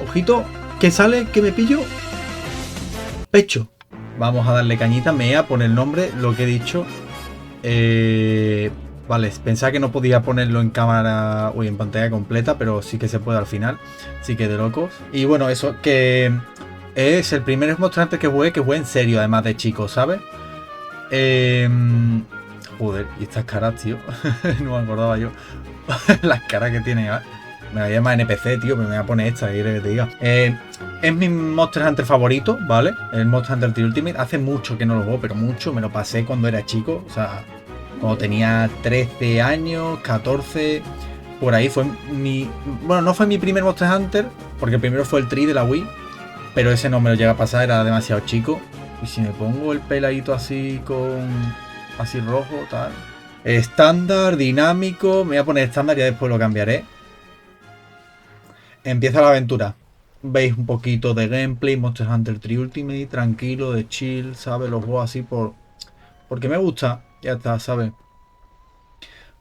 Ojito, ¿qué sale? ¿Qué me pillo? Pecho. Vamos a darle cañita. Me voy a poner el nombre, lo que he dicho. Vale, pensaba que no podía ponerlo en cámara, uy, en pantalla completa, pero sí que se puede al final. Sí que de locos. Y bueno, eso, que es el primer Monster Hunter que jugué en serio, además de chico, ¿sabes? Joder, y estas caras, tío. No me acordaba yo. Las caras que tiene, ¿eh? Me la llama NPC, tío, pero me voy a poner esta, que te diga. Es mi Monster Hunter favorito, ¿vale? El Monster Hunter The Ultimate. Hace mucho que no lo juego, pero mucho. Me lo pasé cuando era chico. O sea, cuando tenía 13 años, 14. Por ahí fue mi... Bueno, no fue mi primer Monster Hunter, porque el primero fue el Tree de la Wii. Pero ese no me lo llega a pasar, era demasiado chico. Y si me pongo el peladito así con... así rojo, tal... Estándar, dinámico. Me voy a poner estándar y ya después lo cambiaré. Empieza la aventura. Veis un poquito de gameplay, Monster Hunter 3 Ultimate, tranquilo, de chill, ¿sabes? Los juegos así porque me gusta. Ya está, ¿sabes?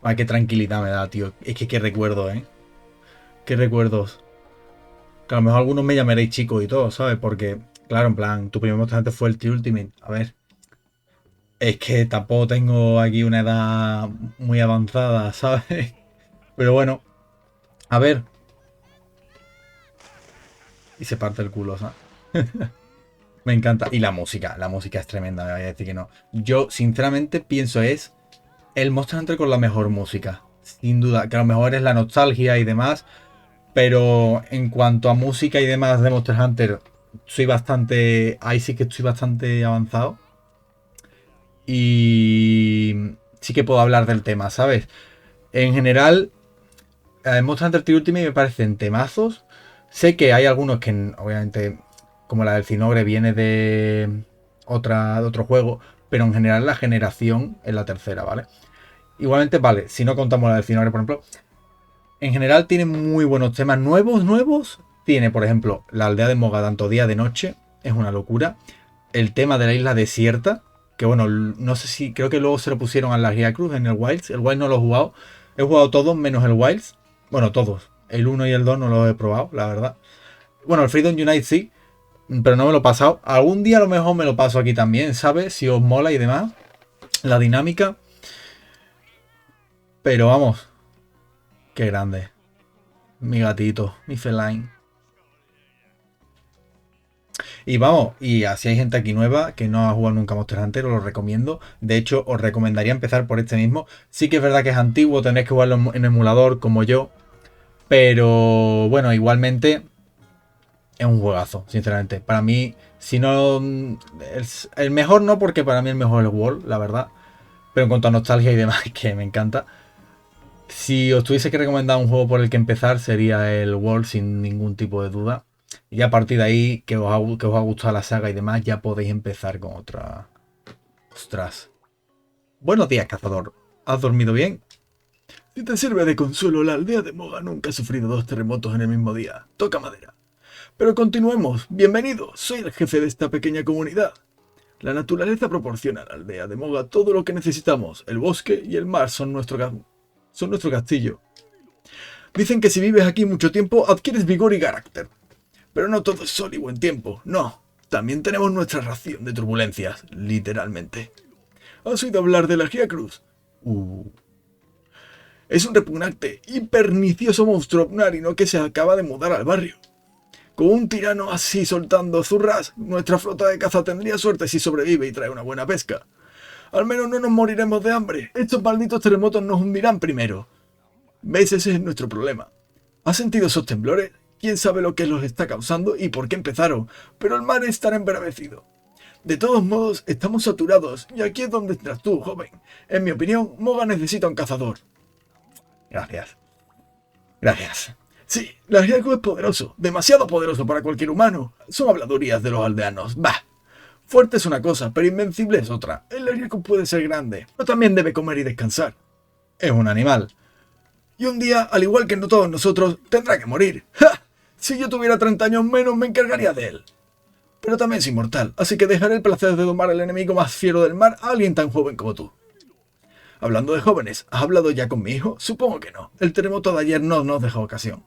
Ay, qué tranquilidad me da, tío. Es que qué recuerdos, ¿eh? Qué recuerdos. Que a lo mejor algunos me llamaréis chicos y todo, ¿sabes? Porque, claro, en plan, tu primer Monster Hunter fue el 3 Ultimate. A ver. Es que tampoco tengo aquí una edad muy avanzada, ¿sabes? Pero bueno, a ver. Y se parte el culo, ¿sabes? Me encanta. Y la música es tremenda, me voy a decir que no. Yo, sinceramente, pienso es el Monster Hunter con la mejor música. Sin duda, que a lo mejor es la nostalgia y demás. Pero en cuanto a música y demás de Monster Hunter, soy bastante... Ahí sí que estoy bastante avanzado. Y sí que puedo hablar del tema, ¿sabes? En general, Monster Hunter 3 Ultimate me parecen temazos. Sé que hay algunos que, obviamente, como la del Cinogre, viene de otro juego, pero en general la generación es la tercera, ¿vale? Igualmente, vale, si no contamos la del Cinogre, por ejemplo, en general tiene muy buenos temas nuevos. Tiene, por ejemplo, la aldea de Moga, tanto día de noche, es una locura. El tema de la isla desierta, que bueno, no sé si, creo que luego se lo pusieron a la Guía Cruz en el Wilds. El Wilds no lo he jugado. He jugado todos menos el Wilds. Bueno, todos. El 1 y el 2 no los he probado, la verdad. Bueno, el Freedom Unite sí, pero no me lo he pasado. Algún día a lo mejor me lo paso aquí también, ¿sabes? Si os mola y demás. La dinámica. Pero vamos. Qué grande. Mi gatito, mi feline. Y vamos, y así hay gente aquí nueva que no ha jugado nunca Monster Hunter, os lo recomiendo. De hecho, os recomendaría empezar por este mismo. Sí que es verdad que es antiguo, tenéis que jugarlo en emulador como yo. Pero bueno, igualmente es un juegazo, sinceramente. Para mí, si no... El mejor no, porque para mí el mejor es el World, la verdad. Pero en cuanto a nostalgia y demás, que me encanta. Si os tuviese que recomendar un juego por el que empezar, sería el World sin ningún tipo de duda. Y a partir de ahí, que os ha gustado la saga y demás, ya podéis empezar con otra. Ostras. Buenos días, cazador. ¿Has dormido bien? Si te sirve de consuelo, la aldea de Moga nunca ha sufrido 2 terremotos en el mismo día. Toca madera. Pero continuemos. Bienvenido. Soy el jefe de esta pequeña comunidad. La naturaleza proporciona a la aldea de Moga todo lo que necesitamos. El bosque y el mar son nuestro castillo. Dicen que si vives aquí mucho tiempo, adquieres vigor y carácter. Pero no todo es sol y buen tiempo, no. También tenemos nuestra ración de turbulencias, literalmente. ¿Has oído hablar de la Guía Cruz? Es un repugnante y pernicioso monstruo obnárino que se acaba de mudar al barrio. Con un tirano así soltando zurras, nuestra flota de caza tendría suerte si sobrevive y trae una buena pesca. Al menos no nos moriremos de hambre. Estos malditos terremotos nos hundirán primero. ¿Ves? Ese es nuestro problema. ¿Has sentido esos temblores? Quién sabe lo que los está causando y por qué empezaron, pero el mar estará embravecido. De todos modos, estamos saturados, y aquí es donde entras tú, joven. En mi opinión, Moga necesita un cazador. Gracias. Gracias. Sí, la riesgo es poderoso, demasiado poderoso para cualquier humano. Son habladurías de los aldeanos. Bah. Fuerte es una cosa, pero invencible es otra. El riesgo puede ser grande, pero también debe comer y descansar. Es un animal. Y un día, al igual que no todos nosotros, tendrá que morir. ¡Ja! Si yo tuviera 30 años menos, me encargaría de él. Pero también es inmortal, así que dejaré el placer de domar al enemigo más fiero del mar a alguien tan joven como tú. Hablando de jóvenes, ¿has hablado ya con mi hijo? Supongo que no. El terremoto de ayer no nos dejó ocasión.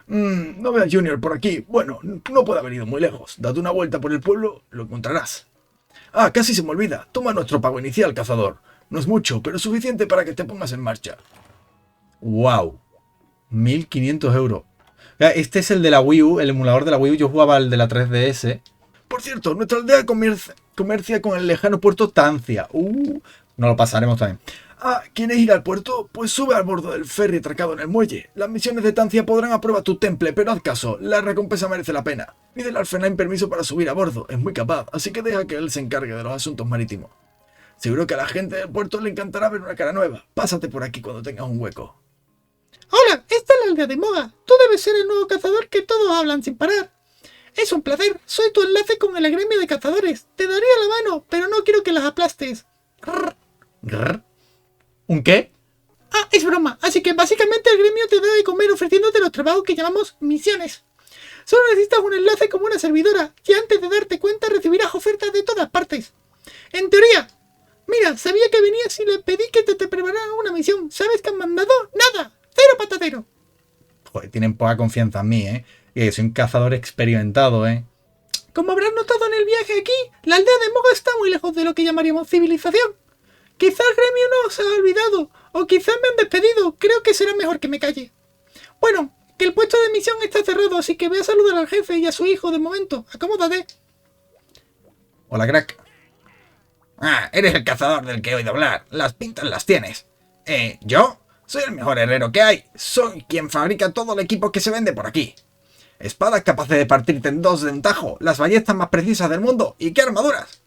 No veo a Junior por aquí. Bueno, no puede haber ido muy lejos. Date una vuelta por el pueblo, lo encontrarás. Ah, casi se me olvida. Toma nuestro pago inicial, cazador. No es mucho, pero es suficiente para que te pongas en marcha. ¡Wow! 1500 euros. Este es el de la Wii U, el emulador de la Wii U. Yo jugaba el de la 3DS. Por cierto, nuestra aldea comercia con el lejano puerto Tancia. No lo pasaremos también. Ah, ¿quieres ir al puerto? Pues sube al bordo del ferry atracado en el muelle. Las misiones de Tancia podrán aprobar tu temple, pero haz caso, la recompensa merece la pena. Pídele al Fenain permiso para subir a bordo, es muy capaz, así que deja que él se encargue de los asuntos marítimos. Seguro que a la gente del puerto le encantará ver una cara nueva. Pásate por aquí cuando tengas un hueco. Hola, esta es la aldea de Moga. Tú debes ser el nuevo cazador que todos hablan sin parar. Es un placer, soy tu enlace con el gremio de cazadores. Te daría la mano, pero no quiero que las aplastes. Grrr. Grrr. ¿Un qué? Ah, es broma. Así que básicamente el gremio te da de comer ofreciéndote los trabajos que llamamos misiones. Solo necesitas un enlace como una servidora y antes de darte cuenta recibirás ofertas de todas partes. En teoría, mira, sabía que venías y le pedí que te prepararan una misión. ¿Sabes qué han mandado? Nada. Cero patatero. Joder, tienen poca confianza en mí, Que soy un cazador experimentado, Como habrás notado en el viaje aquí, la aldea de Moga está muy lejos de lo que llamaríamos civilización. Quizá el gremio no os ha olvidado, o quizá me han despedido. Creo que será mejor que me calle. Bueno, que el puesto de misión está cerrado, así que voy a saludar al jefe y a su hijo de momento. Acomódate. Hola, crack. Ah, eres el cazador del que he oído hablar. Las pintas las tienes. ¿Yo? Soy el mejor herrero que hay. Soy quien fabrica todo el equipo que se vende por aquí. Espadas capaces de partirte en dos de un tajo, las ballestas más precisas del mundo, ¿y qué armaduras?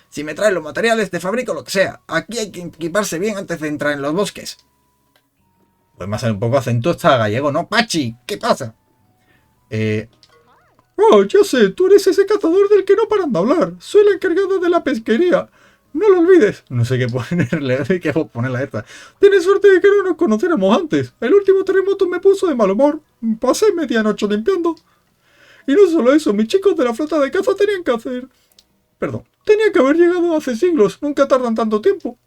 Si me traes los materiales, te fabrico lo que sea. Aquí hay que equiparse bien antes de entrar en los bosques. Pues más un poco acento está gallego, ¿no? Pachi, ¿qué pasa? Oh, ya sé, tú eres ese cazador del que no paran de hablar. Soy la encargada de la pesquería. No lo olvides. No sé qué ponerle, qué ponerle a esta. Tienes suerte de que no nos conociéramos antes. El último terremoto me puso de mal humor. Pasé medianoche limpiando. Y no solo eso, mis chicos de la flota de caza tenían que haber llegado hace siglos. Nunca tardan tanto tiempo.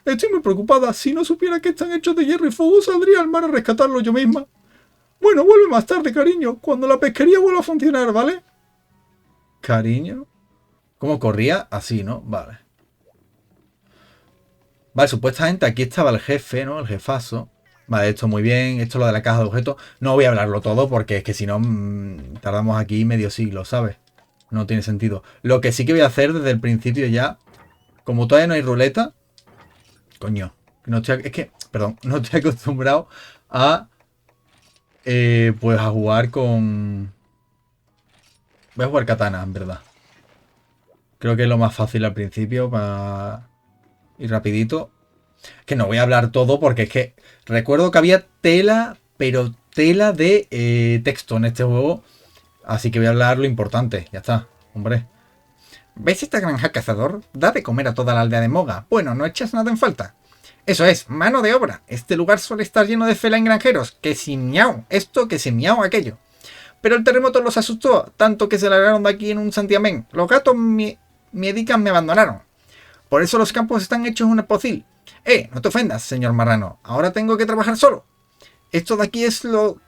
Estoy muy preocupada. Si no supiera que están hechos de hierro y fuego, saldría al mar a rescatarlo yo misma. Bueno, vuelve más tarde, cariño. Cuando la pesquería vuelva a funcionar, ¿vale? ¿Cariño? ¿Cómo corría? Así, ¿no? Vale. Vale, supuestamente aquí estaba el jefe, ¿no? El jefazo. Vale, esto muy bien. Esto es lo de la caja de objetos. No voy a hablarlo todo porque es que si no tardamos aquí medio siglo, ¿sabes? No tiene sentido. Lo que sí que voy a hacer desde el principio ya, como todavía no hay ruleta, coño, no estoy acostumbrado a pues a jugar con... Voy a jugar katana, en verdad. Creo que es lo más fácil al principio para ir rapidito. Que no voy a hablar todo porque es que recuerdo que había tela, pero tela de texto en este juego. Así que voy a hablar lo importante. Ya está, hombre. ¿Ves esta granja cazador? Da de comer a toda la aldea de Moga. Bueno, no echas nada en falta. Eso es, mano de obra. Este lugar suele estar lleno de feline granjeros. Que si miau esto, que si miau aquello. Pero el terremoto los asustó, tanto que se largaron de aquí en un santiamén. Los gatos miedicas me abandonaron. Por eso los campos están hechos un pocil. No te ofendas, señor marrano. Ahora tengo que trabajar solo. Esto de aquí es lo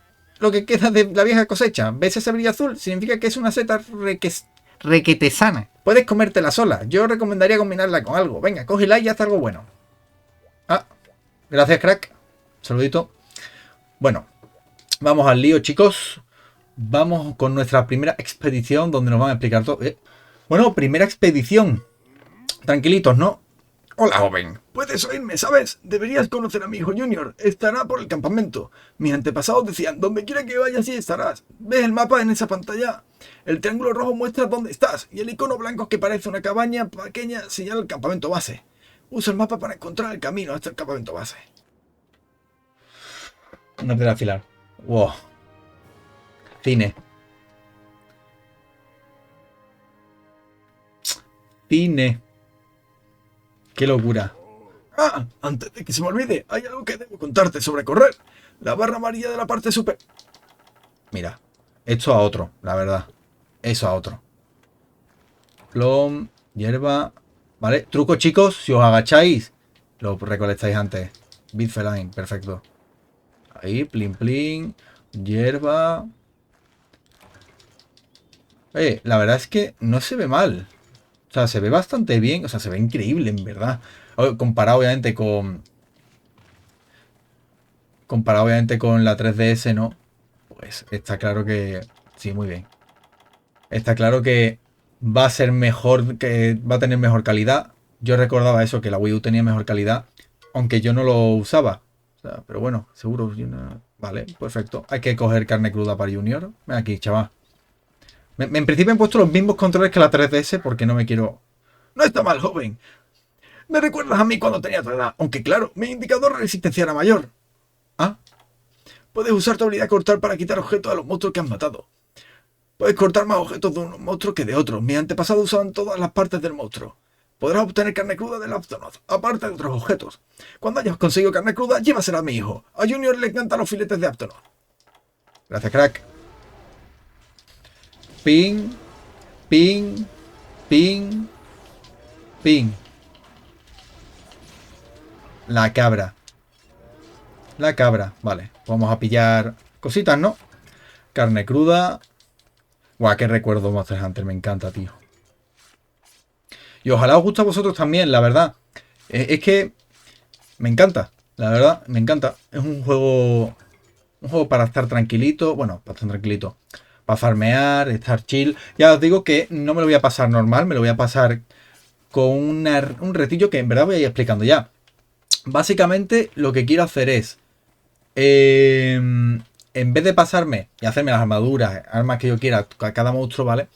que queda de la vieja cosecha. ¿Ves ese brillo azul? Significa que es una seta requete sana. Puedes comértela sola. Yo recomendaría combinarla con algo. Venga, cógela y haz algo bueno. Ah, gracias, crack. Saludito. Bueno, vamos al lío, chicos. Vamos con nuestra primera expedición donde nos van a explicar todo. Bueno, primera expedición. Tranquilitos, ¿no? Hola, joven. Puedes oírme, ¿sabes? Deberías conocer a mi hijo Junior. Estará por el campamento. Mis antepasados decían, donde quiera que vayas, sí estarás. ¿Ves el mapa en esa pantalla? El triángulo rojo muestra dónde estás y el icono blanco que parece una cabaña pequeña señala el campamento base. Usa el mapa para encontrar el camino hasta el campamento base. Una piedra afilar. Wow. Cine. Cine. Qué locura. Ah, antes de que se me olvide, hay algo que debo contarte sobre correr. La barra amarilla de la parte superior. Mira, esto a otro, la verdad. Eso a otro. Plom, hierba. Vale, truco, chicos. Si os agacháis, lo recolectáis antes. Bit feline, perfecto. Ahí, plin plin. Hierba. La verdad es que no se ve mal. O sea, se ve bastante bien. O sea, se ve increíble, en verdad. Comparado, obviamente, con... Comparado, obviamente, con la 3DS, ¿no? Pues está claro que... Sí, muy bien. Está claro que va a ser mejor, que va a tener mejor calidad. Yo recordaba eso, que la Wii U tenía mejor calidad, aunque yo no lo usaba. O sea, pero bueno, seguro. Vale, perfecto. Hay que coger carne cruda para Junior. Ven aquí, chaval. En principio he puesto los mismos controles que la 3DS porque no me quiero... No está mal, joven. Me recuerdas a mí cuando tenía tu edad. Aunque claro, mi indicador de resistencia era mayor. Ah, puedes usar tu habilidad cortar para quitar objetos a los monstruos que has matado. Puedes cortar más objetos de un monstruo que de otro. Mis antepasados usaban todas las partes del monstruo. Podrás obtener carne cruda del Aptonoth, aparte de otros objetos. Cuando hayas conseguido carne cruda, llévasela a mi hijo. A Junior le encantan los filetes de Aptonoth. Gracias, crack. Ping, ping, ping, ping. La cabra. La cabra, vale. Vamos a pillar cositas, ¿no? Carne cruda. Guau, qué recuerdo Monster Hunter, me encanta, tío. Y ojalá os guste a vosotros también, la verdad. Es que me encanta, la verdad, me encanta. Es un juego para estar tranquilito. Bueno, para estar tranquilito. Para farmear, estar chill. Ya os digo que no me lo voy a pasar normal, me lo voy a pasar con un retillo que en verdad voy a ir explicando ya. Básicamente lo que quiero hacer es... en vez de pasarme y hacerme las armaduras, armas que yo quiera a cada monstruo, ¿vale?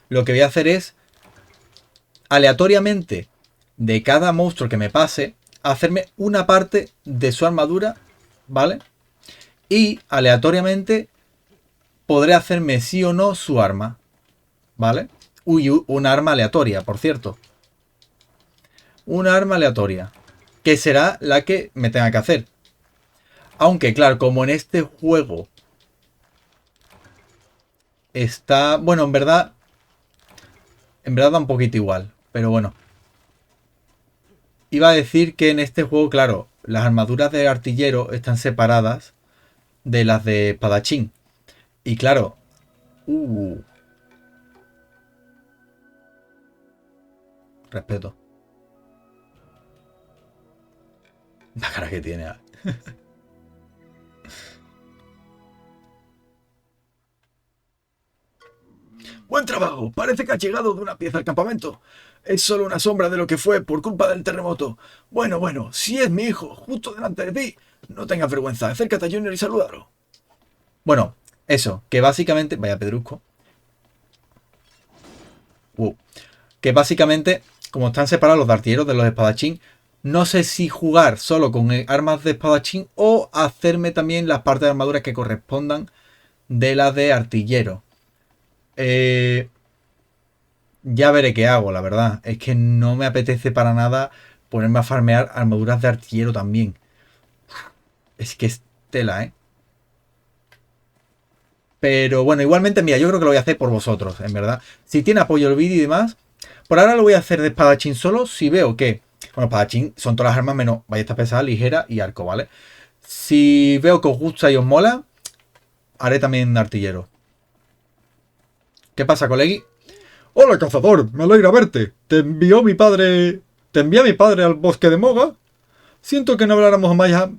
Lo que voy a hacer es, aleatoriamente, de cada monstruo que me pase, hacerme una parte de su armadura, ¿vale? Y aleatoriamente podré hacerme sí o no su arma, ¿vale? Uy, una arma aleatoria, por cierto. Una arma aleatoria, que será la que me tenga que hacer. Aunque, claro, como en este juego está... Bueno, en verdad da un poquito igual. Pero bueno. Iba a decir que en este juego, claro, las armaduras de artillero están separadas de las de espadachín. Y claro... Respeto. La cara que tiene. Buen trabajo. Parece que has llegado de una pieza al campamento. Es solo una sombra de lo que fue por culpa del terremoto. Bueno, si es mi hijo, justo delante de ti, no tengas vergüenza. Acércate a Junior y salúdalo. Bueno, eso, que básicamente... Vaya pedrusco. Que básicamente, como están separados los de artilleros de los espadachín, no sé si jugar solo con armas de espadachín o hacerme también las partes de armadura que correspondan de las de artillero. Ya veré qué hago, la verdad. Es que no me apetece para nada ponerme a farmear armaduras de artillero también. Es que es tela, ¿eh? Pero bueno, igualmente, mira, yo creo que lo voy a hacer por vosotros, en verdad. Si tiene apoyo el vídeo y demás. Por ahora lo voy a hacer de espadachín solo. Si veo que... Bueno, espadachín son todas las armas menos ballesta pesada, ligera y arco, ¿vale? Si veo que os gusta y os mola, haré también artillero. ¿Qué pasa, colegui? Hola, cazador, me alegra verte. ¿Te envía mi padre al bosque de Moga? Siento que no habláramos más ya...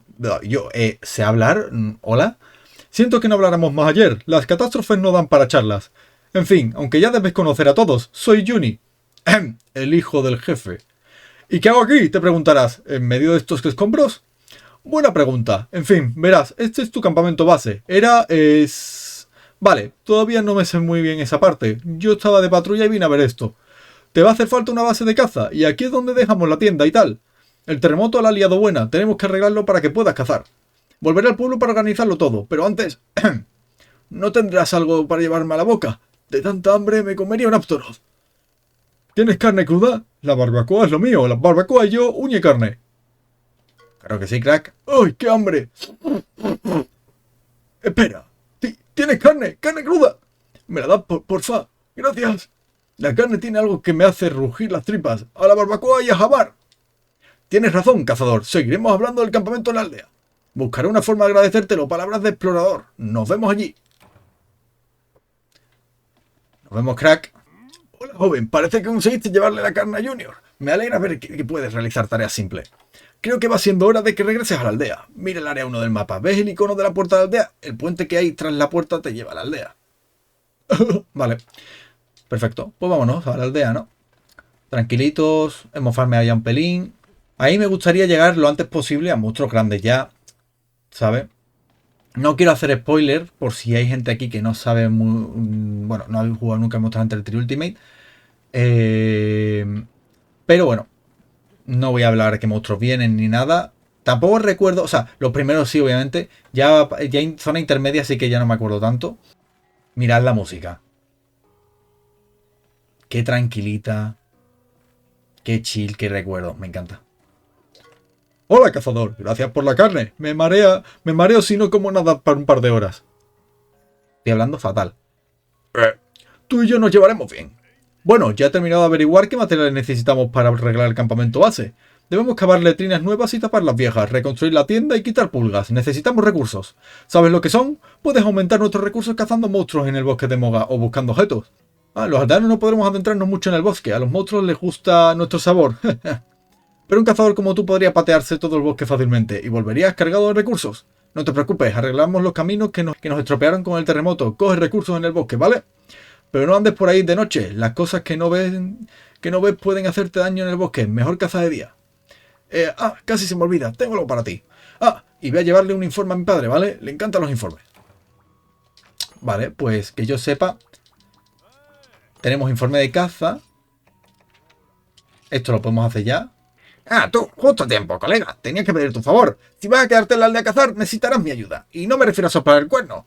Yo, ¿sé hablar? ¿Hola? Siento que no habláramos más ayer. Las catástrofes no dan para charlas. En fin, aunque ya debes conocer a todos, soy Juni. El hijo del jefe. ¿Y qué hago aquí? Te preguntarás, ¿en medio de estos escombros? Buena pregunta. En fin, verás, este es tu campamento base. Vale, todavía no me sé muy bien esa parte. Yo estaba de patrulla y vine a ver esto. Te va a hacer falta una base de caza, y aquí es donde dejamos la tienda y tal. El terremoto la ha liado buena, tenemos que arreglarlo para que puedas cazar. Volveré al pueblo para organizarlo todo, pero antes... ¿No tendrás algo para llevarme a la boca? De tanta hambre me comería un Aptonoth. ¿Tienes carne cruda? La barbacoa es lo mío, la barbacoa y yo, uña y carne. Claro que sí, crack. ¡Ay, qué hambre! Espera, ¿tienes carne? ¡Carne cruda! Me la das, porfa. Gracias. La carne tiene algo que me hace rugir las tripas. A la barbacoa y a jabar. Tienes razón, cazador. Seguiremos hablando del campamento en la aldea. Buscaré una forma de agradecértelo. Palabras de explorador. Nos vemos allí. Nos vemos, crack. Hola, joven. Parece que conseguiste llevarle la carne a Junior. Me alegra ver que puedes realizar tareas simples. Creo que va siendo hora de que regreses a la aldea. Mira el área 1 del mapa. ¿Ves el icono de la puerta de la aldea? El puente que hay tras la puerta te lleva a la aldea. Vale. Perfecto. Pues vámonos a la aldea, ¿no? Tranquilitos. Hemos farmeado ya un pelín. Ahí me gustaría llegar lo antes posible a monstruos grandes ya. ¿Sabes? No quiero hacer spoiler por si hay gente aquí que no sabe bueno, no ha jugado nunca Monster Hunter 3 Ultimate. Pero bueno, no voy a hablar de qué monstruos vienen ni nada. Tampoco recuerdo, o sea, los primeros sí, obviamente. Ya en zona intermedia sí que ya no me acuerdo tanto. Mirad la música. Qué tranquilita. Qué chill, qué recuerdo. Me encanta. Hola, cazador. Gracias por la carne. Me mareo si no como nada para un par de horas. Estoy hablando fatal. Tú y yo nos llevaremos bien. Bueno, ya he terminado de averiguar qué materiales necesitamos para arreglar el campamento base. Debemos cavar letrinas nuevas y tapar las viejas, reconstruir la tienda y quitar pulgas. Necesitamos recursos. ¿Sabes lo que son? Puedes aumentar nuestros recursos cazando monstruos en el bosque de Moga o buscando objetos. Los aldeanos no podremos adentrarnos mucho en el bosque. A los monstruos les gusta nuestro sabor. Pero un cazador como tú podría patearse todo el bosque fácilmente y volverías cargado de recursos. No te preocupes, arreglamos los caminos que nos estropearon con el terremoto. Coge recursos en el bosque, ¿vale? Pero no andes por ahí de noche. Las cosas que no ves pueden hacerte daño en el bosque. Mejor caza de día. Casi se me olvida. Tengo algo para ti. Y voy a llevarle un informe a mi padre, ¿vale? Le encantan los informes. Vale, pues que yo sepa. Tenemos informe de caza. Esto lo podemos hacer ya. Tú, justo a tiempo, colega. Tenías que pedir tu favor. Si vas a quedarte en la aldea a cazar, necesitarás mi ayuda. Y no me refiero a soplar el cuerno.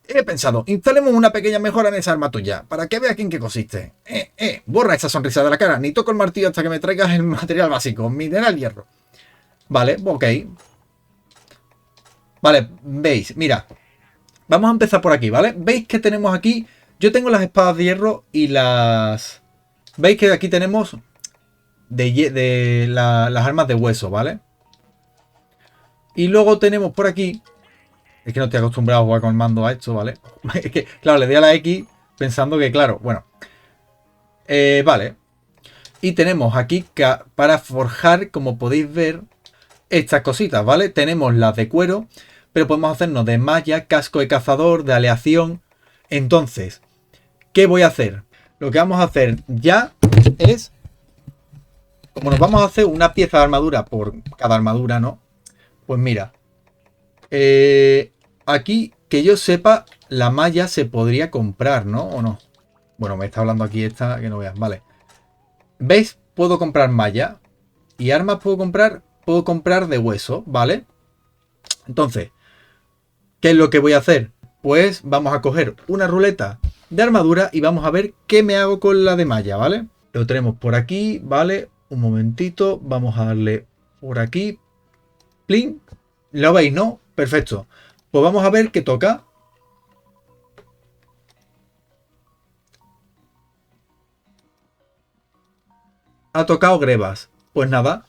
He pensado, instalemos una pequeña mejora en esa arma tuya, para que veas en qué consiste. Borra esa sonrisa de la cara, ni toco el martillo hasta que me traigas el material básico, mineral hierro. Vale, ok. Vale, veis, mira. Vamos a empezar por aquí, ¿vale? Veis que tenemos aquí, yo tengo las espadas de hierro y las... Veis que aquí tenemos las armas de hueso, ¿vale? Y luego tenemos por aquí... Es que no estoy acostumbrado a jugar con el mando a esto, ¿vale? Es que, claro, le di a la X pensando que, claro, bueno. Vale. Y tenemos aquí para forjar, como podéis ver, estas cositas, ¿vale? Tenemos las de cuero, pero podemos hacernos de malla, casco de cazador, de aleación. Entonces, ¿qué voy a hacer? Lo que vamos a hacer ya es... Como nos vamos a hacer una pieza de armadura por cada armadura, ¿no? Pues mira. Aquí, que yo sepa, la malla se podría comprar, ¿no? ¿O no? Bueno, me está hablando aquí esta, que no veas. Vale. ¿Veis? Puedo comprar malla. ¿Y armas puedo comprar? Puedo comprar de hueso, ¿vale? Entonces, ¿qué es lo que voy a hacer? Pues vamos a coger una ruleta de armadura y vamos a ver qué me hago con la de malla, ¿vale? Lo tenemos por aquí, ¿vale? Un momentito. Vamos a darle por aquí. ¡Plin! ¿Lo veis, no? Perfecto. Pues vamos a ver qué toca. Ha tocado grebas. Pues nada.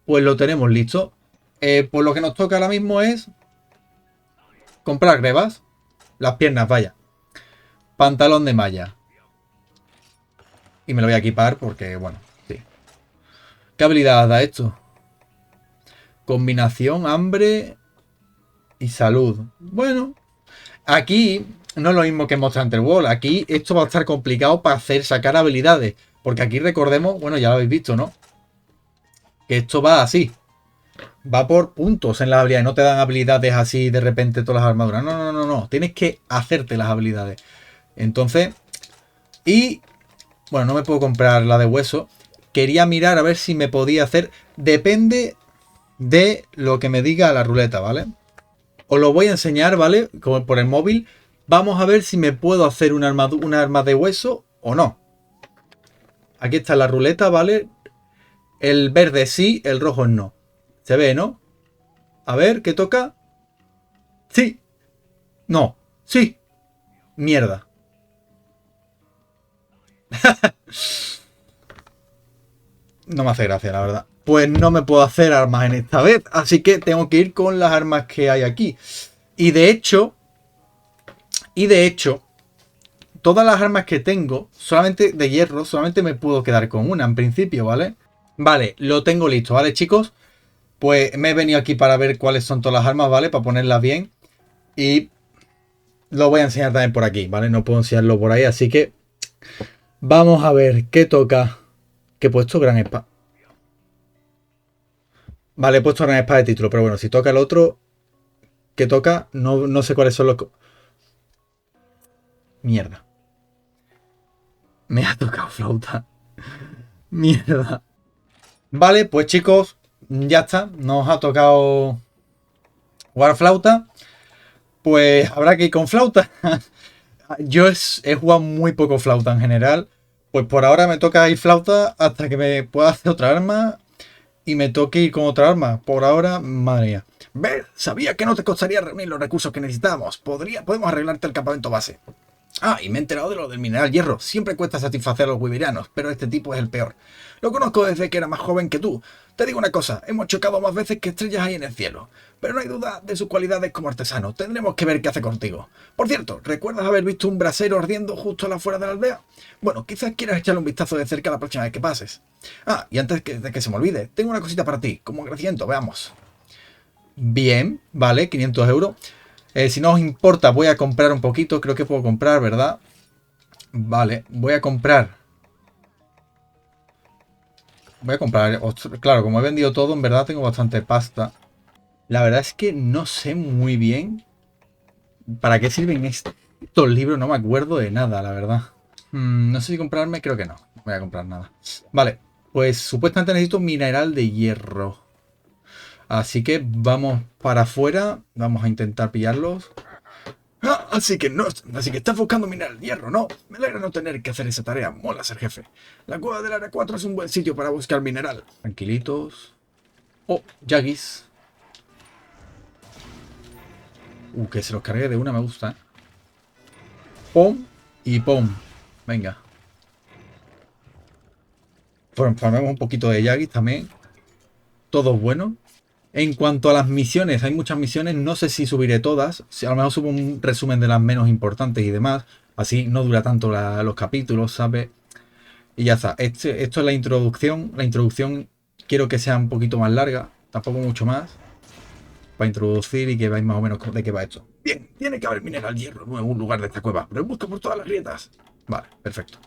Pues lo tenemos listo. Pues lo que nos toca ahora mismo es comprar grebas. Las piernas, vaya. Pantalón de malla. Y me lo voy a equipar porque, bueno, sí. ¿Qué habilidad da esto? Combinación, hambre... y salud. Bueno, aquí no es lo mismo que en Monster Hunter World. Aquí esto va a estar complicado para sacar habilidades. Porque aquí recordemos, bueno, ya lo habéis visto, ¿no? Que esto va así. Va por puntos en las habilidades. No te dan habilidades así de repente todas las armaduras. No. Tienes que hacerte las habilidades. Entonces, y bueno, no me puedo comprar la de hueso. Quería mirar a ver si me podía hacer. Depende de lo que me diga la ruleta, ¿vale? Os lo voy a enseñar, ¿vale? Como por el móvil. Vamos a ver si me puedo hacer una arma de hueso o no. Aquí está la ruleta, ¿vale? El verde sí, el rojo no. Se ve, ¿no? A ver, ¿qué toca? Sí. No. Sí. Mierda. No me hace gracia, la verdad. Pues no me puedo hacer armas en esta vez. Así que tengo que ir con las armas que hay aquí. Y de hecho, todas las armas que tengo, solamente de hierro, solamente me puedo quedar con una en principio, ¿vale? Vale, lo tengo listo, ¿vale, chicos? Pues me he venido aquí para ver cuáles son todas las armas, ¿vale? Para ponerlas bien. Y lo voy a enseñar también por aquí, ¿vale? No puedo enseñarlo por ahí, así que vamos a ver qué toca. Que he puesto gran espada. Vale, he puesto gran espada de título, pero bueno, si toca el otro que toca, no sé cuáles son los... Mierda. Me ha tocado flauta. Mierda. Vale, pues chicos, ya está. Nos ha tocado jugar flauta. Pues habrá que ir con flauta. Yo he jugado muy poco flauta en general. Pues por ahora me toca ir flauta hasta que me pueda hacer otra arma y me toque ir con otra arma. Por ahora, madre mía. ¿Ves? Sabía que no te costaría reunir los recursos que necesitábamos. Podemos arreglarte el campamento base. Ah, y me he enterado de lo del mineral hierro. Siempre cuesta satisfacer a los wiberianos, pero este tipo es el peor. Lo conozco desde que era más joven que tú. Te digo una cosa, hemos chocado más veces que estrellas hay en el cielo. Pero no hay duda de sus cualidades como artesano. Tendremos que ver qué hace contigo. Por cierto, ¿recuerdas haber visto un brasero ardiendo justo a la afuera de la aldea? Bueno, quizás quieras echarle un vistazo de cerca la próxima vez que pases. Ah, y antes de que se me olvide, tengo una cosita para ti, como agradecimiento, veamos. Bien, vale, 500 euros. Si no os importa, voy a comprar un poquito. Creo que puedo comprar, ¿verdad? Vale, voy a comprar. Claro, como he vendido todo, en verdad tengo bastante pasta. La verdad es que no sé muy bien para qué sirven estos libros. No me acuerdo de nada, la verdad. No sé si comprarme, creo que no. No voy a comprar nada. Vale, pues supuestamente necesito mineral de hierro. Así que vamos para afuera. Vamos a intentar pillarlos. Ah, así que estás buscando mineral de hierro, ¿no? Me alegra no tener que hacer esa tarea. Mola ser jefe. La cueva del área 4 es un buen sitio para buscar mineral. Tranquilitos. Oh, Yagis. Que se los cargue de una me gusta, ¿eh? Pom y pom. Venga. Formemos un poquito de Yagis también. Todos buenos. En cuanto a las misiones, hay muchas misiones, no sé si subiré todas, a lo mejor subo un resumen de las menos importantes y demás, así no dura tanto los capítulos, ¿sabes? Y ya está, esto es la introducción quiero que sea un poquito más larga, tampoco mucho más, para introducir y que veáis más o menos de qué va esto. Bien, tiene que haber mineral hierro en algún lugar de esta cueva, pero busca por todas las grietas. Vale, perfecto.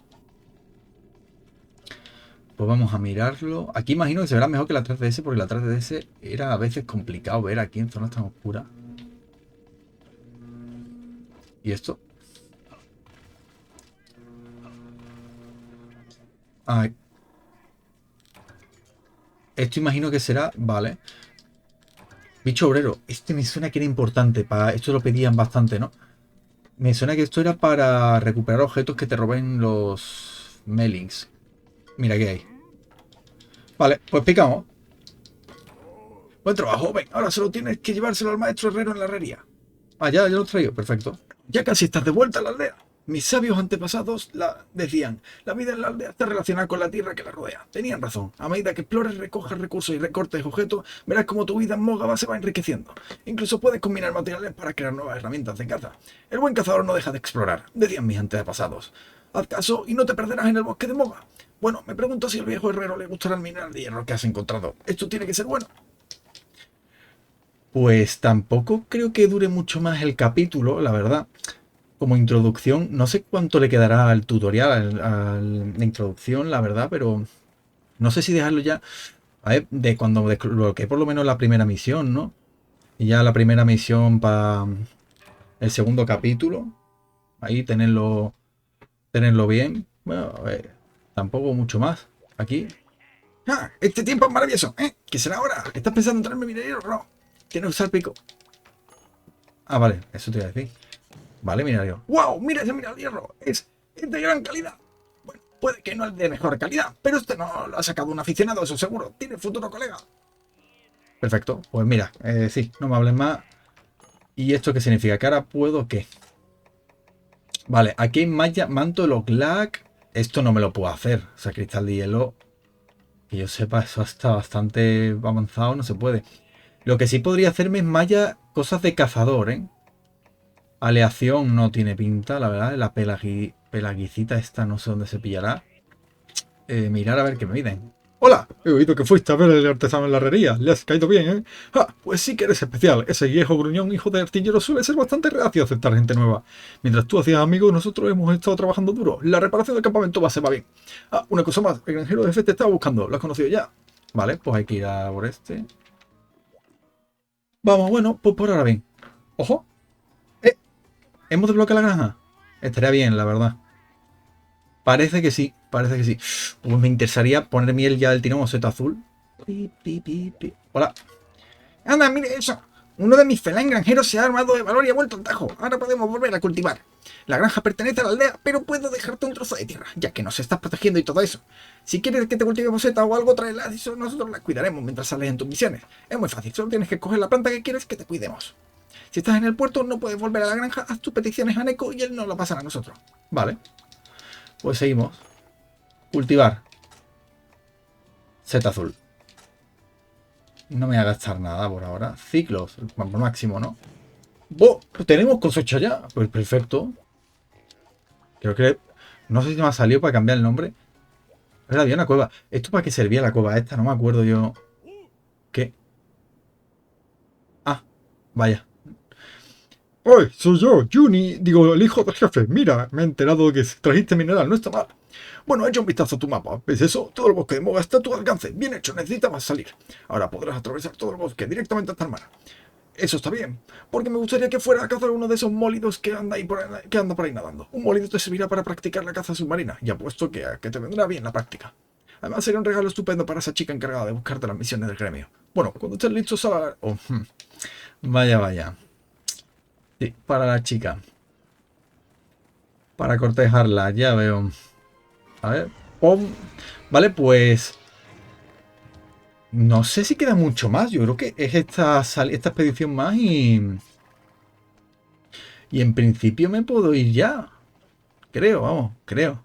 Pues vamos a mirarlo. Aquí imagino que se verá mejor que la 3DS porque la 3DS era a veces complicado ver aquí en zonas tan oscuras. ¿Y esto? Ay. Esto imagino que será... Vale. Bicho obrero. Este me suena que era importante. Esto lo pedían bastante, ¿no? Me suena que esto era para recuperar objetos que te roben los Melings. Mira qué hay. Vale, pues picamos. Buen trabajo, joven. Ahora solo tienes que llevárselo al maestro herrero en la herrería. Ah, ya lo he traído. Perfecto. Ya casi estás de vuelta a la aldea. Mis sabios antepasados decían, la vida en la aldea está relacionada con la tierra que la rodea. Tenían razón. A medida que explores, recojas recursos y recortes objetos, verás cómo tu vida en Mogaba se va enriqueciendo. Incluso puedes combinar materiales para crear nuevas herramientas de caza. El buen cazador no deja de explorar, decían mis antepasados. Haz caso y no te perderás en el bosque de Moga. Bueno, me pregunto si al viejo herrero le gustará el mineral de hierro que has encontrado. Esto tiene que ser bueno. Pues tampoco creo que dure mucho más el capítulo, la verdad. Como introducción, no sé cuánto le quedará al tutorial, a la introducción, la verdad, pero no sé si dejarlo ya, a ver, de cuando desbloqueé por lo menos la primera misión, ¿no? Y ya la primera misión para el segundo capítulo, ahí tenerlo bien. Bueno, a ver, tampoco mucho más. Aquí. ¡Ah! Este tiempo es maravilloso, ¿eh? ¿Qué será ahora? ¿Estás pensando en traerme minería o no? Tienes que usar pico. Ah, vale, eso te iba a decir. Vale, mineral. ¡Wow! Mira ese mineral de hierro. Es de gran calidad. Bueno, puede que no es de mejor calidad, pero este no lo ha sacado un aficionado, eso seguro. Tiene futuro colega. Perfecto. Pues mira, sí, no me hables más. ¿Y esto qué significa? ¿Que ahora puedo qué? Vale, aquí hay manto de Oglak. Esto no me lo puedo hacer. O sea, cristal de hielo. Que yo sepa, eso está bastante avanzado, no se puede. Lo que sí podría hacerme es cosas de cazador, ¿eh? Aleación no tiene pinta, la verdad. La pelaguicita esta no sé dónde se pillará. Mirar a ver qué me piden. Hola, he oído que fuiste a ver el artesano en la herrería. Le has caído bien, ¿eh? Ah, pues sí que eres especial. Ese viejo gruñón, hijo de artillero, suele ser bastante reacio a aceptar gente nueva. Mientras tú hacías amigos, nosotros hemos estado trabajando duro. La reparación del campamento base va bien. Ah, una cosa más. El granjero jefe te estaba buscando. ¿Lo has conocido ya? Vale, pues hay que ir a por este. Vamos, bueno, pues por ahora bien. ¡Ojo! ¿Hemos desbloqueado la granja? Estaría bien, la verdad. Parece que sí, parece que sí. Pues me interesaría poner miel ya del tirón o seta azul. Pi, pi, pi, pi. Hola. Anda, mire eso. Uno de mis felán granjeros se ha armado de valor y ha vuelto al tajo. Ahora podemos volver a cultivar. La granja pertenece a la aldea, pero puedo dejarte un trozo de tierra, ya que nos estás protegiendo y todo eso. Si quieres que te cultivemos seta o algo, tráela, eso nosotros la cuidaremos mientras sales en tus misiones. Es muy fácil, solo tienes que escoger la planta que quieres que te cuidemos. Si estás en el puerto, no puedes volver a la granja, haz tus peticiones a Neko y él nos lo pasará a nosotros. Vale. Pues seguimos. Cultivar. Seta azul. No me voy a gastar nada por ahora. Ciclos, por máximo, ¿no? ¡Oh! Tenemos cosecha ya. Pues perfecto. Creo que... No sé si me ha salido para cambiar el nombre. Pero había una cueva. ¿Esto para qué servía la cueva esta? No me acuerdo yo. ¿Qué? Ah, vaya. ¡Oye, soy yo, Juni! Digo, el hijo del jefe. Mira, me he enterado de que trajiste mineral. No está mal. Bueno, echa un vistazo a tu mapa. ¿Ves eso? Todo el bosque de Moga está a tu alcance. Bien hecho, necesitabas salir. Ahora podrás atravesar todo el bosque directamente hasta el mar. Eso está bien, porque me gustaría que fuera a cazar uno de esos mólidos que anda por ahí nadando. Un mólido te servirá para practicar la caza submarina, y apuesto que te vendrá bien la práctica. Además sería un regalo estupendo para esa chica encargada de buscarte las misiones del gremio. Bueno, cuando estés listo, sal a... Vaya, vaya. Sí, para la chica. Para cortejarla, ya veo. A ver. ¡Pum! Vale, pues... No sé si queda mucho más. Yo creo que es esta expedición más y... Y en principio me puedo ir ya. Creo, vamos, creo.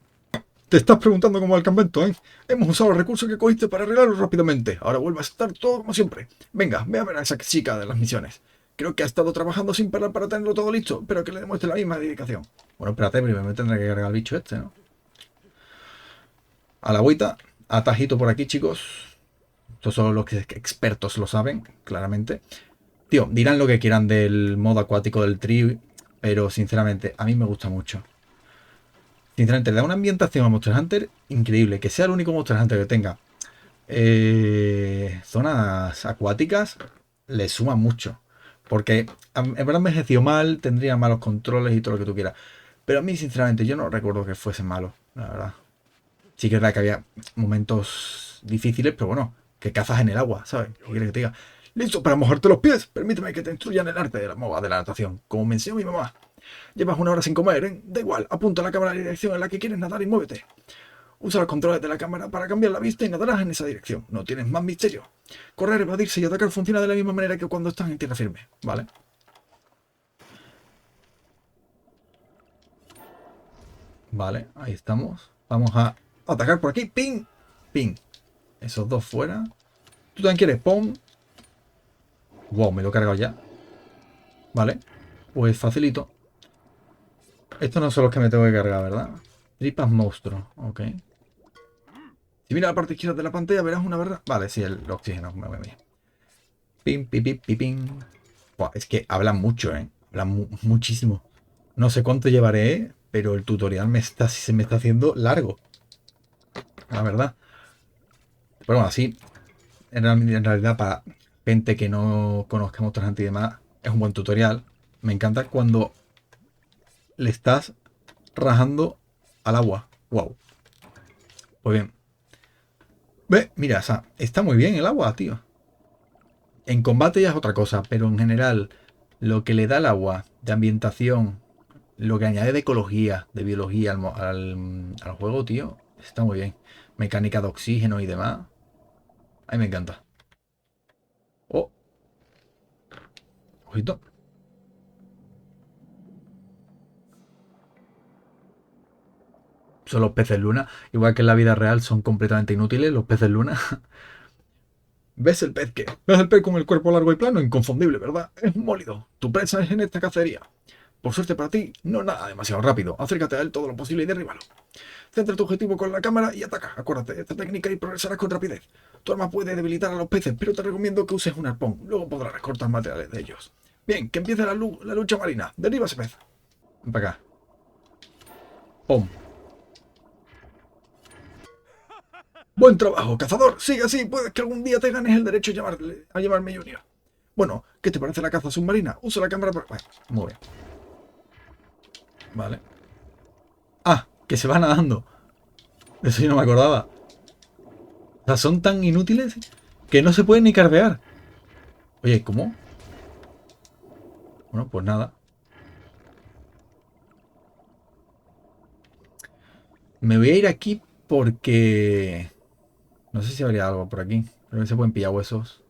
Te estás preguntando cómo va el campamento, ¿eh? Hemos usado los recursos que cogiste para arreglarlo rápidamente. Ahora vuelve a estar todo como siempre. Venga, ve a ver a esa chica de las misiones. Creo que ha estado trabajando sin parar para tenerlo todo listo, pero que le demuestre la misma dedicación. Bueno, espérate, primero me tendré que cargar el bicho este, ¿no? A la agüita. Atajito por aquí, chicos. Estos son los que expertos lo saben, claramente. Tío, dirán lo que quieran del modo acuático del trío, pero sinceramente, a mí me gusta mucho. Sinceramente, le da una ambientación a Monster Hunter increíble. Que sea el único Monster Hunter que tenga zonas acuáticas, le suma mucho. Porque en verdad me envejeció mal, tendría malos controles y todo lo que tú quieras. Pero a mí, sinceramente, yo no recuerdo que fuese malo, la verdad. Sí que es verdad que había momentos difíciles, pero bueno, que cazas en el agua, ¿sabes? ¿Qué quieres que te diga? Listo para mojarte los pies. Permíteme que te instruya en el arte de la moda de la natación, como me enseñó mi mamá. Llevas 1 hora sin comer, ¿eh? Da igual, apunta la cámara a la dirección en la que quieres nadar y muévete. Usa los controles de la cámara para cambiar la vista y nadarás en esa dirección. No tienes más misterio. Correr, evadirse y atacar funciona de la misma manera que cuando estás en tierra firme, ¿vale? Vale, ahí estamos. Vamos a atacar por aquí. ¡Ping! ¡Ping! Esos dos fuera. ¿Tú también quieres? ¡Pum! Wow, me lo he cargado ya. Vale. Pues facilito. Estos no son los que me tengo que cargar, ¿verdad? Tripas monstruo. Ok. Si miras la parte izquierda de la pantalla verás una verdad. Vale, sí, el oxígeno. Pim, pim, pim, pim, pim. Wow, es que hablan mucho, ¿eh? Hablan muchísimo. No sé cuánto llevaré, pero el tutorial se me está haciendo largo. La verdad. Pero bueno, así, en realidad, para gente que no conozca Monster Hunter y demás, es un buen tutorial. Me encanta cuando le estás rajando al agua. Wow. Pues bien. Ve, mira, o sea, está muy bien el agua, tío. En combate ya es otra cosa, pero en general, lo que le da el agua de ambientación, lo que añade de ecología, de biología al juego, tío, está muy bien. Mecánica de oxígeno y demás. A mí me encanta. Oh. Ojito. Son los peces luna. Igual que en la vida real son completamente inútiles los peces luna. ¿Ves el pez qué? ¿Ves el pez con el cuerpo largo y plano? Inconfundible, ¿verdad? Es un mólido. Tu presa es en esta cacería. Por suerte para ti, no nada demasiado rápido. Acércate a él todo lo posible y derríbalo. Centra tu objetivo con la cámara y ataca. Acuérdate de esta técnica y progresarás con rapidez. Tu arma puede debilitar a los peces, pero te recomiendo que uses un arpón. Luego podrás recortar materiales de ellos. Bien, que empiece la lucha marina. Derriba ese pez. Ven para acá. ¡Pum! Buen trabajo, cazador. Sigue así. Puedes que algún día te ganes el derecho a llamarme Junior. Bueno, ¿qué te parece la caza submarina? Usa la cámara para... Bueno, muy bien. Vale. Ah, que se va nadando. De eso yo no me acordaba. O sea, son tan inútiles que no se pueden ni carvear. Oye, ¿cómo? Bueno, pues nada. Me voy a ir aquí porque... No sé si habría algo por aquí. Pero no se pueden pillar huesos.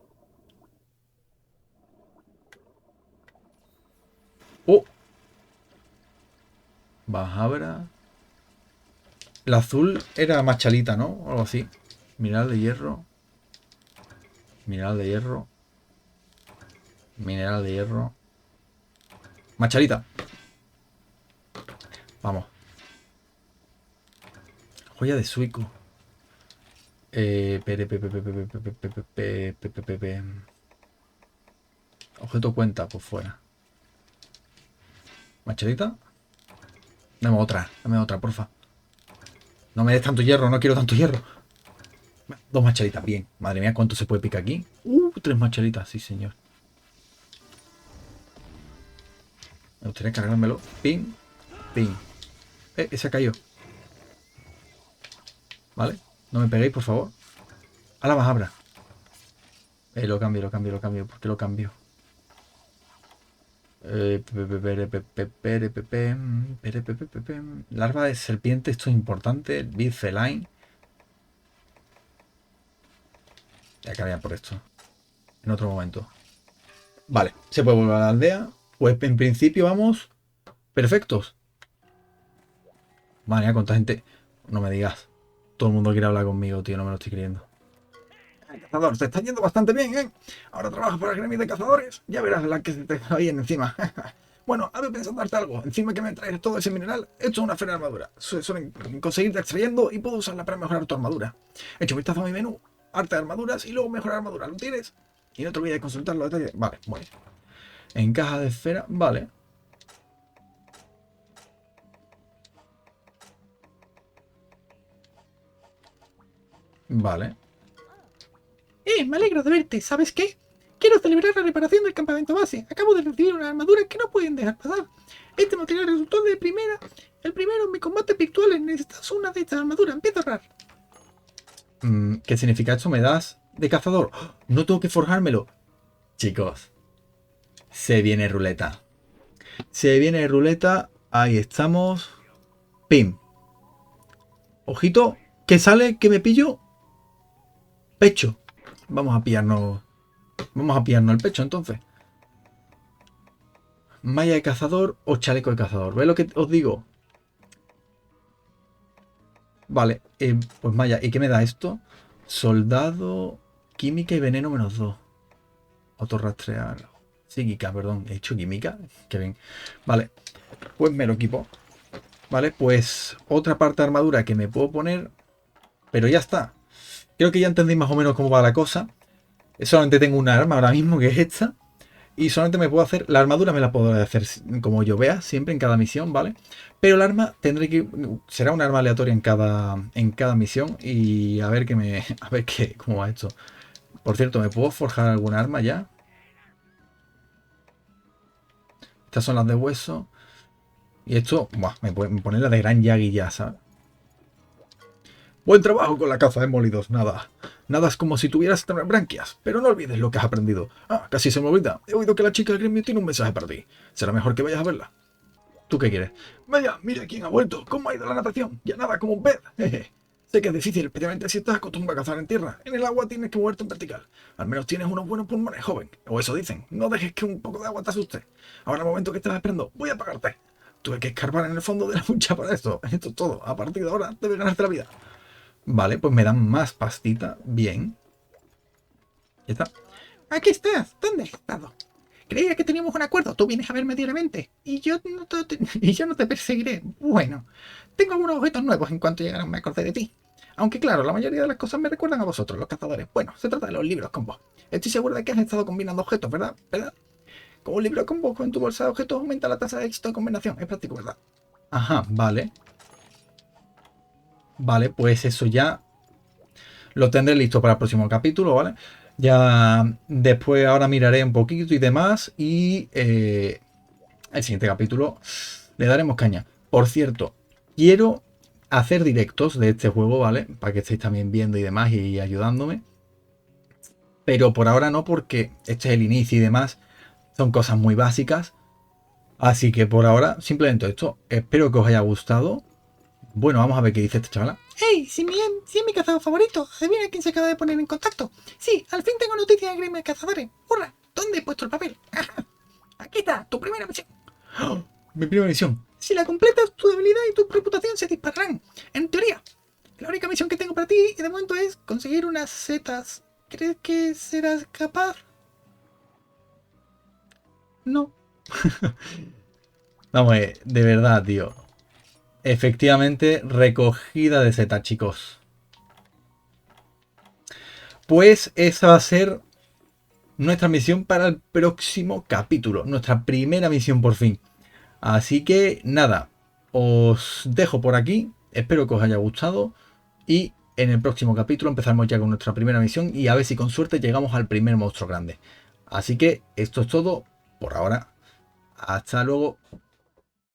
¡Oh! Bajabra. La azul era más chalita, ¿no? O algo así. Mineral de hierro. Mineral de hierro. Mineral de hierro. Más chalita. Vamos. Joya de suico. Objeto cuenta por fuera. ¿Machadita? Dame otra, porfa. No me des tanto hierro, no quiero tanto hierro. 2 machaditas, bien. Madre mía, ¿cuánto se puede picar aquí? 3 machaditas, sí señor. Me gustaría cargármelo. Ping, ping. Ese cayó. ¿Vale? No me peguéis, por favor. A la majabra. Lo cambio. ¿Por qué lo cambio? Larva de serpiente, esto es importante. Bit feline. Ya cambiar por esto. En otro momento. Vale, se puede volver a la aldea. Pues en principio vamos perfectos. Vale, cuánta gente. No me digas. Todo el mundo quiere hablar conmigo, tío. No me lo estoy creyendo. Cazador, te está yendo bastante bien, ¿eh? Ahora trabajas para el gremio de cazadores. Ya verás la que se te va bien encima. Bueno, había pensado darte algo. Encima que me traes todo ese mineral, he hecho una fina armadura. Suelen conseguirte extrayendo y puedo usarla para mejorar tu armadura. He hecho vistazo a mi menú. Arte de armaduras y luego mejorar armadura. ¿Lo tienes? Y no te olvides de consultar los detalles. Vale, muy bien. En caja de esfera, vale. Vale. Me alegro de verte. ¿Sabes qué? Quiero celebrar la reparación del campamento base. Acabo de recibir una armadura que no pueden dejar pasar. Este material resultó de primera. El primero en mi combate virtual. Necesitas una de estas armaduras. Empieza a ahorrar. ¿Qué significa esto? ¿Me das de cazador? No tengo que forjármelo. Chicos. Se viene ruleta. Se viene ruleta. Ahí estamos. Pim. Ojito. ¿Qué sale? ¿Qué me pillo? Pecho. Vamos a pillarnos el pecho entonces. Malla de cazador o chaleco de cazador. ¿Veis lo que os digo? Vale, pues malla. ¿Y qué me da esto? Soldado, química y veneno -2. Autorrastrear. Psíquica, perdón. ¿He dicho química? Qué bien. Vale, pues me lo equipo. Vale, pues otra parte de armadura que me puedo poner. Pero ya está. Creo que ya entendéis más o menos cómo va la cosa. Solamente tengo una arma ahora mismo, que es esta. Y solamente me puedo hacer... La armadura me la puedo hacer como yo vea, siempre en cada misión, ¿vale? Pero el arma tendré que... Será una arma aleatoria en cada misión. Y a ver cómo va esto. Por cierto, ¿me puedo forjar alguna arma ya? Estas son las de hueso. Y esto... Buah, me pone la de gran yagi ya, ¿sabes? Buen trabajo con la caza de molidos, nada. Nada es como si tuvieras branquias, pero no olvides lo que has aprendido. Ah, casi se me olvida. He oído que la chica del gremio tiene un mensaje para ti. Será mejor que vayas a verla. ¿Tú qué quieres? Vaya, mira quién ha vuelto. ¿Cómo ha ido la natación? Ya nada, como un pez. Jeje. Sé que es difícil, especialmente si estás acostumbrado a cazar en tierra. En el agua tienes que moverte en vertical. Al menos tienes unos buenos pulmones, joven. O eso dicen. No dejes que un poco de agua te asuste. Ahora, el momento que estás esperando, voy a pagarte. Tuve que escarbar en el fondo de la ducha para esto. Esto es todo. A partir de ahora, debes ganarte la vida. Vale, pues me dan más pastita. Bien. Ya está. Aquí estás. ¿Dónde has estado? Creía que teníamos un acuerdo. Tú vienes a verme diariamente. Y yo no te perseguiré. Bueno, tengo algunos objetos nuevos en cuanto llegaron me acordé de ti. Aunque claro, la mayoría de las cosas me recuerdan a vosotros, los cazadores. Bueno, se trata de los libros con vos. Estoy seguro de que has estado combinando objetos, ¿verdad? Como un libro con vos en tu bolsa de objetos aumenta la tasa de éxito de combinación. Es práctico, ¿verdad? Ajá, vale. Vale, pues eso ya lo tendré listo para el próximo capítulo, ¿vale? Ya después ahora miraré un poquito y demás y el siguiente capítulo le daremos caña. Por cierto, quiero hacer directos de este juego, ¿vale? Para que estéis también viendo y demás y ayudándome. Pero por ahora no, porque este es el inicio y demás. Son cosas muy básicas. Así que por ahora, simplemente esto. Espero que os haya gustado. Bueno, vamos a ver qué dice esta chavala. ¡Hey! Si es mi cazador favorito. Adivina quién se acaba de poner en contacto. Sí, al fin tengo noticias de Gremio de Cazadores. ¡Hurra! ¿Dónde he puesto el papel? Aquí está, tu primera misión. ¡Oh! Mi primera misión. Si la completas, tu debilidad y tu reputación se dispararán. En teoría, la única misión que tengo para ti de momento es conseguir unas setas. ¿Crees que serás capaz? No. Vamos a ver, de verdad, tío. Efectivamente, recogida de setas, chicos. Pues esa va a ser nuestra misión para el próximo capítulo. Nuestra primera misión por fin. Así que nada, os dejo por aquí. Espero que os haya gustado. Y en el próximo capítulo empezaremos ya con nuestra primera misión. Y a ver si con suerte llegamos al primer monstruo grande. Así que esto es todo por ahora. Hasta luego.